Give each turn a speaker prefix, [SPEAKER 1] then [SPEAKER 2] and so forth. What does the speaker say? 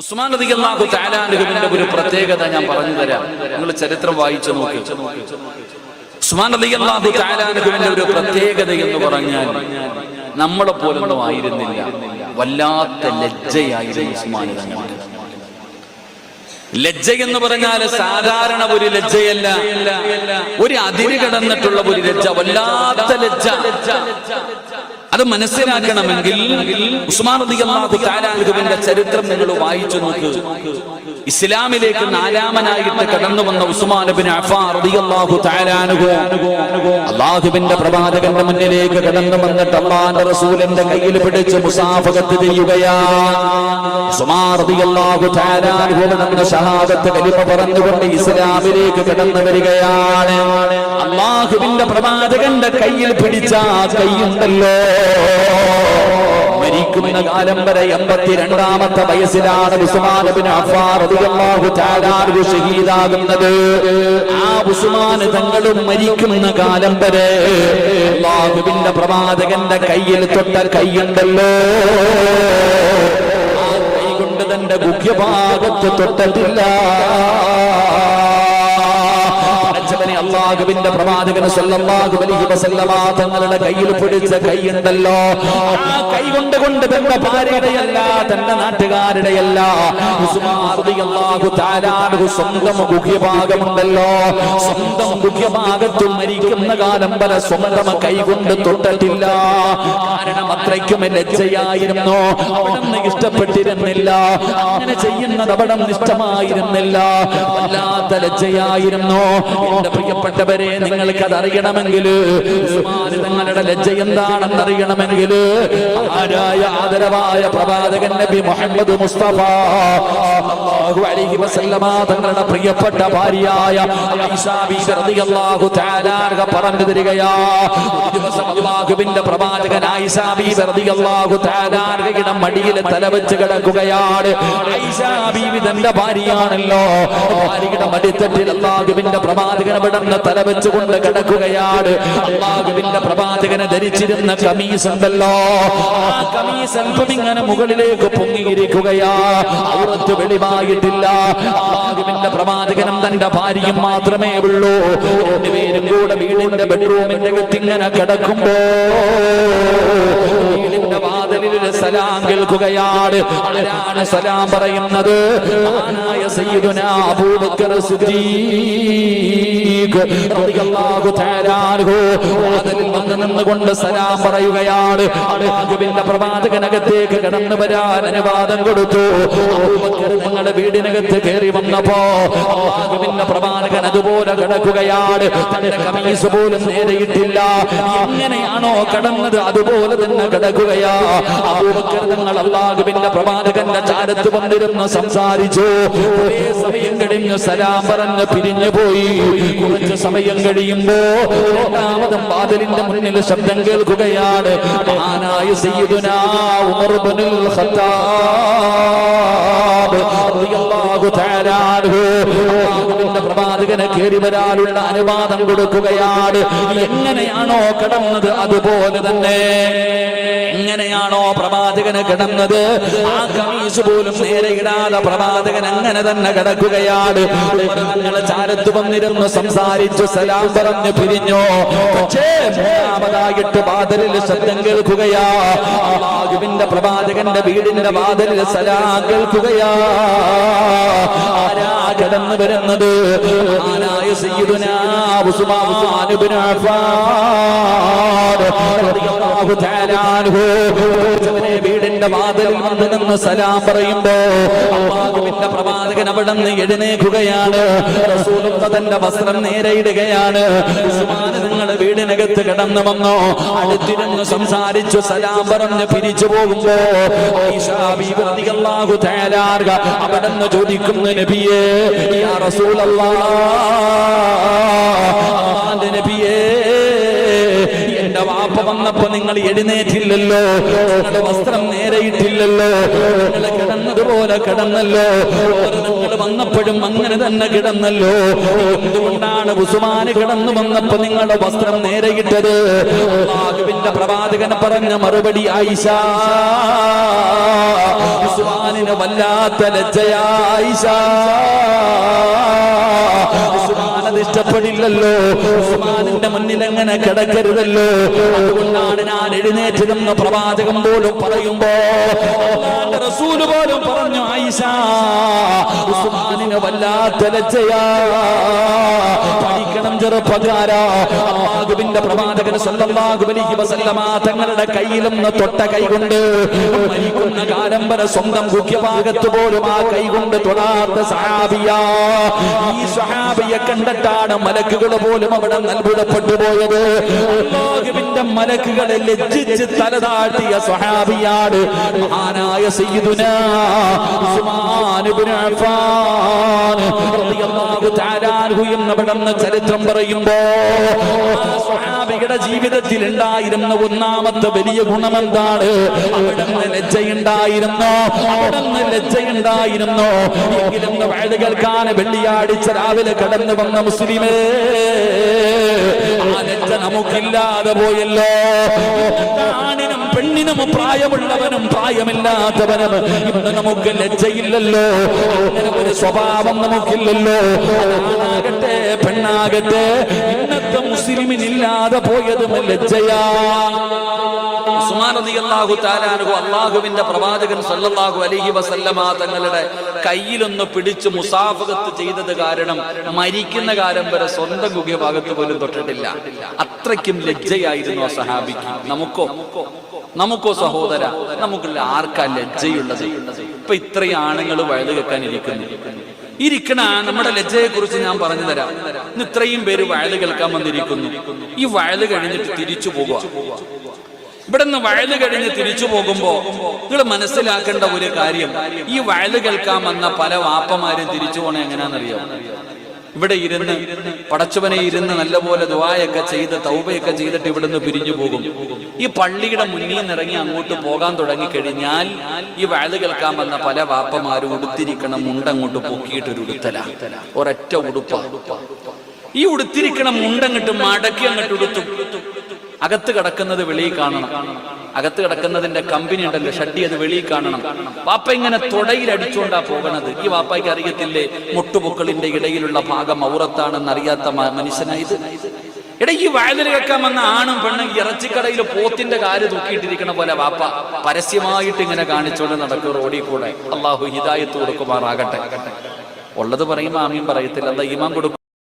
[SPEAKER 1] ഉസ്മാൻ റളിയല്ലാഹു തആല അൻഹുവിന്റെ ഒരു പ്രത്യേകത ഞാൻ പറഞ്ഞു തരാം. നിങ്ങൾ ചരിത്രം വായിച്ചു നോക്കി. ഉസ്മാൻ റളിയല്ലാഹു തആല അൻഹുവിന്റെ ഒരു പ്രത്യേകത എന്ന് പറഞ്ഞാൽ നമ്മളെ പോലൊന്നും ആയിരുന്നില്ല. വല്ലാത്ത ലജ്ജയായിരുന്നു ഉസ്മാൻ തങ്ങൾക്ക്. ലജ്ജ എന്ന് പറഞ്ഞാൽ സാധാരണ ഒരു ലജ്ജയല്ല, ഒരു അതിര് കടന്നിട്ടുള്ള ഒരു ലജ്ജ, വല്ലാത്ത ലജ്ജ. അത് മനസ്സിലാക്കണമെങ്കിൽ ഉസ്മാൻ റളിയല്ലാഹു തആല അൻഹുവിന്റെ ചരിത്രം നിങ്ങൾ വായിച്ചു നോക്ക്. ഇസ്ലാമിലേക്ക് നാലാമനായിട്ട് കടന്നു വന്ന ഉസ്മാൻ ഇബ്നു അഫ്ഫാൻ റളിയല്ലാഹു തആല അൻഹു അല്ലാഹുവിന്റെ പ്രവാചകന്റെ മുന്നിലേക്ക് കടന്നു വന്നിട്ട് അല്ലാഹുവിന്റെ റസൂലിന്റെ കയ്യിൽ പിടിച്ച് മുസാഫഹത്ത് ചെയ്യുകയാണ്. ഉസ്മാൻ റളിയല്ലാഹു തആല അൻഹു നമ്മുടെ ഷഹാദത്ത് കലിമ പറഞ്ഞുകൊണ്ട് ഇസ്ലാമിലേക്ക് കടന്നു വരികയാണ്. അല്ലാഹുവിന്റെ പ്രവാചകന്റെ കയ്യിൽ പിടിച്ച കൈയുണ്ടല്ലോ, മരിക്കുന്ന കാലം വരെ 82ാമത്തെ വയസ്സിലാണ് ഉസ്മാൻ ഇബ്നു അഫ്ഫാൻ റളിയല്ലാഹു തആല അൻഹു ഷഹീദാകുന്നത്. ആ ഉസ്മാൻ തങ്ങളും മരിക്കുന്ന കാലം വരെ അല്ലാഹുവിന്റെ പ്രവാചകന്റെ കയ്യിൽ തൊട്ട കൈയുണ്ടല്ലോ, ആ കൈ കൊണ്ട് തന്റെ മുഖ്യഭാഗത്ത് തൊട്ടിട്ടില്ല. അല്ലാഹുവിന്റെ പ്രവാചകൻ സല്ലല്ലാഹു അലൈഹി വസല്ലമ തങ്ങളുടെ കയ്യിൽ പിടിച്ച കൈയുണ്ടല്ലോ, ആ കൈ കൊണ്ട് തന്റെ ഭാര്യയുടെയല്ല, തന്റെ നാട്ടുകാരുടെയല്ല, ഉസ്മാൻ റളിയല്ലാഹു തആല അൻഹു സ്വന്തം മുഖ്യഭാഗമുണ്ടല്ലോ, സ്വന്തം മുഖ്യഭാഗത്തും മരിക്കുന്ന കാലം വരെ സ്വന്തം കൈ കൊണ്ട് തൊട്ടിട്ടില്ല. കാരണം അത്രയ്ക്കും ലജ്ജയായിരുന്നു, അവിടുന്ന് ഇഷ്ടപ്പെട്ടിരുന്നില്ല, അങ്ങനെ ചെയ്യുന്നത് അവിടുന്ന് ഇഷ്ടമായിരുന്നില്ല, വല്ലാത്ത ലജ്ജയായിരുന്നു. എന്റെ പ്രിയപ്പെട്ടവരെ, നിങ്ങൾക്ക് അതറിയണമെങ്കിൽ, ഉസ്മാൻ തങ്ങളുടെ ലജ്ജ എന്താണെന്ന് അറിയണമെങ്കിൽ, ആരായ ആദരവായ പ്രവാചകൻ നബി മുഹമ്മദ് മുസ്തഫ സല്ലല്ലാഹു അലൈഹി വസല്ലമ തങ്ങളുടെ പ്രിയപ്പെട്ട ഭാര്യയായ ആയിഷ ബീവി റളിയല്ലാഹു തആല അൻഹ പറഞ്ഞു തരികയാ. ഒരു ദിവസം അല്ലാഹുവിന്റെ പ്രവാചകൻ ആയിഷ ബീവി റളിയല്ലാഹു തആല അൻഹയുടെ മടിയിൽ തലവെച്ച് കിടക്കുകയാണ്. ആയിഷ ബീവി തന്റെ ഭാര്യയാണല്ലോ, ഭാര്യയുടെ മടിത്തട്ടിൽ അല്ലാഹുവിന്റെ പ്രവാചകൻ അവിടുന്ന് തലവെച്ചുകൊണ്ട് കിടക്കുകയാണ്. അല്ലാഹുവിന്റെ പ്രവാചകനെ ധരിച്ചിരുന്ന കമീസ് ഉണ്ടല്ലോ, ആ കമീസ് അല്പം ഇങ്ങനെ മുകളിലേക്ക് പൊങ്ങിയിരിക്കുകയാ, ഔറത്ത് വെളിവായിട്ടില്ല. അല്ലാഹുവിന്റെ പ്രവാചകനും തന്റെ ഭാര്യയും മാത്രമേ ഉള്ളൂ. രണ്ടുപേരും കൂടെ വീടിന്റെ ബെഡ്റൂമിന്റെ അകത്തിങ്ങനെ കിടക്കുമ്പോ വീടിന്റെ വാതിലിൽ സലാം കേൾക്കുകയാണ്. ആരാണ് സലാം പറയുന്നത്? മഹാനായ സയ്യിദുനാ അബൂബക്കർ സിദ്ദീഖ് റളിയല്ലാഹു തആല അൻഹു വാതിലിൽ വന്ന് നിന്നുകൊണ്ട് സലാം പറയുകയാണ്. അല്ലാഹുവിന്റെ പ്രവാചകനകത്തേക്ക് കടന്നു വരാൻ അനുവാദം കൊടുത്തു. അബൂബക്കർ തങ്ങളുടെ വീടിനകത്ത് കയറി വന്നപ്പോ അല്ലാഹുവിന്റെ പ്രവാചകൻ അതുപോലെ കിടക്കുകയാണ്. തന്റെ കമീസ് പോലും നേരെയിട്ടില്ല. എങ്ങനെയാണോ കടന്നത് അതുപോലെ തന്നെ കിടക്കുകയാ. അബൂബക്കർ തങ്ങൾ അല്ലാഹുവിന്റെ പ്രവാചകന്റെ ചാരത്ത് വന്നിരുന്ന് സംസാരിച്ചു. കുറേ സമയം കഴിഞ്ഞ് സലാം പറഞ്ഞ് പിരിഞ്ഞു പോയി. കുറച്ച് സമയം കഴിയുമ്പോ രണ്ടാമതും വാതിലിന്റെ മുന്നിൽ ശബ്ദം കേൾക്കുകയാണ്. മഹാനായ സയ്യിദുനാ ഉമർ ഇബ്നുൽ ഖത്താബ് റളിയല്ലാഹു തആല അൻഹു അല്ലാഹുവിന്റെ പ്രവാചകനെ കയറി വരാനുള്ള അനുവാദം കൊടുക്കുകയാണ്. എങ്ങനെയാണോ കടന്നത് അതുപോലെ തന്നെ, എങ്ങനെയാണോ പ്രവാചകന് കിടന്നത്, ആ കമീസ് പോലും നേരെ ഇടാതെ പ്രവാചകൻ അങ്ങനെ തന്നെ കിടക്കുകയാണ്. നിങ്ങളെ ചാരത്ത് വന്നിരുന്ന് സംസാരിച്ചു സലാം പറഞ്ഞ് പിരിഞ്ഞു. പക്ഷേ മൂന്നാമതായിട്ട് വാതിലിൽ ശബ്ദം കേൾക്കുകയാ. അല്ലാഹുവിന്റെ പ്രവാചകന്റെ വീടിന്റെ വാതിലിൽ സലാം കേൾക്കുകയാ. ആരാ കടന്നു വരുന്നത്? മഹാനായ സയ്യിദുനാ ഉസ്മാൻ ഇബ്നു അഫ്ഫാൻ റളിയല്ലാഹു തആല അൻഹു വീടിന്റെ വാതിലിൽ വന്ന് നിന്ന് സലാം പറയുമ്പോ അല്ലാഹുവിന്റെ പ്രവാചകൻ അവിടുന്ന് എഴുന്നേൽക്കുകയാണ്. റസൂലുള്ള തന്റെ വസ്ത്രം നേരെ ഇടുകയാണ്. ഉസ്മാൻ നിങ്ങളുടെ വീടിനകത്ത് കടന്നു വന്നോ, അടുത്തിരുന്ന് സംസാരിച്ചു സലാം പറഞ്ഞ് പിരിച്ചു പോകുമ്പോ ആയിഷ ബീവി റളിയല്ലാഹു തആല അൻഹ അവിടുന്ന് ചോദിക്കുന്നു, നബിയേ, യാ റസൂലല്ലാഹ്, അല്ലാഹുവിന്റെ നബിയേ, എന്റെ വാപ്പ വന്നപ്പോ നിങ്ങൾ എഴുന്നേറ്റില്ലല്ലോ, നിങ്ങളുടെ വസ്ത്രം നേരെയിട്ടില്ലല്ലോ, നിങ്ങൾ കിടന്നതുപോലെ കിടന്നല്ലോ, നിങ്ങൾ വന്നപ്പോഴും അങ്ങനെ തന്നെ കിടന്നല്ലോ, എന്തുകൊണ്ടാണ് ഉസ്മാൻ കിടന്നു വന്നപ്പോ നിങ്ങളുടെ വസ്ത്രം നേരെയിട്ടത്? അല്ലാഹുവിന്റെ പ്രവാചകൻ പറഞ്ഞ മറുപടി, ആയിഷ, വല്ലാത്ത ലജ്ജയാ ആയിഷ. ഉസ്മാനത് ഇഷ്ടപ്പെടില്ലല്ലോ, ഉസ്മാനിന്റെ മുന്നിൽ എങ്ങനെ കിടക്കരുതല്ലോ. അതുകൊണ്ടാണ് ഞാൻ എഴുന്നേറ്റതെന്ന് പ്രവാചകൻ പോലും പറയുമ്പോ റസൂല് പോലും പറഞ്ഞു, ആയിഷ ഉസ്മാനിന് വല്ലാത്ത ലജ്ജയാ. പഠിക്കണം ചെറുപ്പക്കാരാ. അല്ലാഹുവിന്റെ പ്രവാചകൻ സല്ലല്ലാഹു അലൈഹി വസല്ലമ തങ്ങളുടെ കയ്യിലൊന്ന് തൊട്ട കൈകൊണ്ട് മരിക്കുന്ന കാലം വരെ സ്വന്തം ഗുഹ്യഭാഗത്ത് പോലും ആ കൈകൊണ്ട് തൊടാത്ത സഹാബിയാ. ഈ സഹാബിയെ കണ്ടിട്ടാണ് മലക്കുകൾ പോലും അവിടെ അത്ഭുതപ്പെട്ടു പോയത്. അല്ലാഹുവിന്റെ മലക്കുകളെ ലജ്ജിച്ച് തലതാഴ്ത്തിയ സഹാബിയാണ് മഹാനായ സയ്യിദുനാ ഉസ്മാൻ ഇബ്നു അഫ്ഫാൻ റളിയല്ലാഹു തആല അൻഹു എന്നവിടുന്ന് ചരിത്രം പറയുമ്പോ സ്വഹാബിയുടെ ജീവിതത്തിൽ ഉണ്ടായിരുന്ന ഒന്നാമത്തെ വലിയ ഗുണം എന്താണ്? അവിടുന്ന് ലജ്ജയുണ്ടായിരുന്നു, അവിടുന്ന് ലജ്ജയുണ്ടായിരുന്നു. എങ്കിലും വയത് കേൾക്കാൻ വെള്ളിയാഴ്ച രാവിലെ കടന്നു വന്ന മുസ്ലിമേ, ആ ലജ്ജ നമുക്കില്ലാതെ പോയല്ലോ. ആണിനും പെണ്ണിനും പ്രായമുള്ളവനും പ്രായമില്ലാത്തവനും ഇന്ന് നമുക്ക് ലജ്ജയില്ലല്ലോ. അങ്ങനെ ഒരു സ്വഭാവം നമുക്കില്ലല്ലോ. ആണാകട്ടെ പെണ്ണാകട്ടെ, ഇന്നത്തെ മുസ്ലിമിനില്ലാതെ പോയതും ലജ്ജയാ. ഉസ്മാൻ റളിയല്ലാഹു തആല അൻഹു അല്ലാഹുവിന്റെ പ്രവാചകൻ സല്ലല്ലാഹു അലൈഹി വസല്ലമ തങ്ങളുടെ കയ്യിലൊന്ന് പിടിച്ച് മുസാഫഹത്ത് ചെയ്തത് കാരണം മരിക്കുന്ന കാലം വരെ സ്വന്തം ഗുഹ്യഭാഗത്ത് പോലും തൊട്ടിട്ടില്ല. അത്രയ്ക്കും ലജ്ജയായിരുന്നു ആ സഹാബിക്ക്. നമുക്കോ സഹോദര, നമുക്കുള്ള ആർക്കാ ലജ്ജയുള്ളത്? ഇപ്പൊ ഇത്രയും ആണുങ്ങൾ വയത് കേൾക്കാൻ ഇരിക്കണ നമ്മുടെ ലജ്ജയെ കുറിച്ച് ഞാൻ പറഞ്ഞു തരാം. ഇന്ന് ഇത്രയും പേര് വയത് കേൾക്കാൻ വന്നിരിക്കുന്നു. ഈ വയത് കഴിഞ്ഞിട്ട് തിരിച്ചു പോകുക. ഇവിടെ നിന്ന് വയത് കഴിഞ്ഞ് തിരിച്ചു പോകുമ്പോ നിങ്ങൾ മനസ്സിലാക്കേണ്ട ഒരു കാര്യം, ഈ വയത് കേൾക്കാൻ വന്ന പല വാപ്പമാരും തിരിച്ചു പോണേ എങ്ങനെയാണെന്നറിയോ? ഇവിടെ ഇരുന്ന് പടച്ചവനെ ഇരുന്ന് നല്ലപോലെ ദുആയൊക്കെ ചെയ്ത് തൗബയൊക്കെ ചെയ്തിട്ട് ഇവിടുന്ന് പിരിഞ്ഞു പോകും. ഈ പള്ളിയുടെ മുന്നിൽ നിന്നിറങ്ങി അങ്ങോട്ട് പോകാൻ തുടങ്ങി കഴിഞ്ഞാൽ ഈ വയത് കേൾക്കാൻ വന്ന പല വാപ്പമാരും ഉടുത്തിരിക്കണം മുണ്ടങ്ങോട്ട് പൊക്കിയിട്ടൊരു ഉടുത്തല, ഒരൊറ്റ ഉടുപ്പ. ഈ ഉടുത്തിരിക്കണം മുണ്ടങ്ങോട്ട് മടക്കി അങ്ങോട്ട് ഉടുത്തും. അകത്ത് കിടക്കുന്നത് വെളിയിൽ കാണണം. അകത്ത് കിടക്കുന്നതിന്റെ കമ്പനി ഉണ്ടല്ലോ, ഷഡ്ഡി, അത് വെളിയിൽ കാണണം. വാപ്പ ഇങ്ങനെ തുടയിൽ അടിച്ചുകൊണ്ടാ പോകണത്. ഈ വാപ്പയ്ക്ക് അറിയത്തില്ലേ മുട്ടുപൊക്കളിന്റെ ഇടയിലുള്ള ഭാഗം ഔറത്താണെന്ന് അറിയാത്ത മനുഷ്യനായത്? എടാ, ഈ വയലിൽ കേൾക്കാൻ വന്ന ആണും പെണ്ണും ഇറച്ചിക്കടയിൽ പോത്തിന്റെ കാല് തൂക്കിയിട്ടിരിക്കണ പോലെ വാപ്പ പരസ്യമായിട്ട് ഇങ്ങനെ കാണിച്ചുകൊണ്ട് നടക്കും റോഡിൽ കൂടെ. അള്ളാഹു ഹിദായത്ത് കൊടുക്കുമാറാകട്ടെ. ഉള്ളത് പറയുമ്പോ ആമീൻ പറയത്തില്ല, അല്ല ഈമാൻ കൊടുക്കും.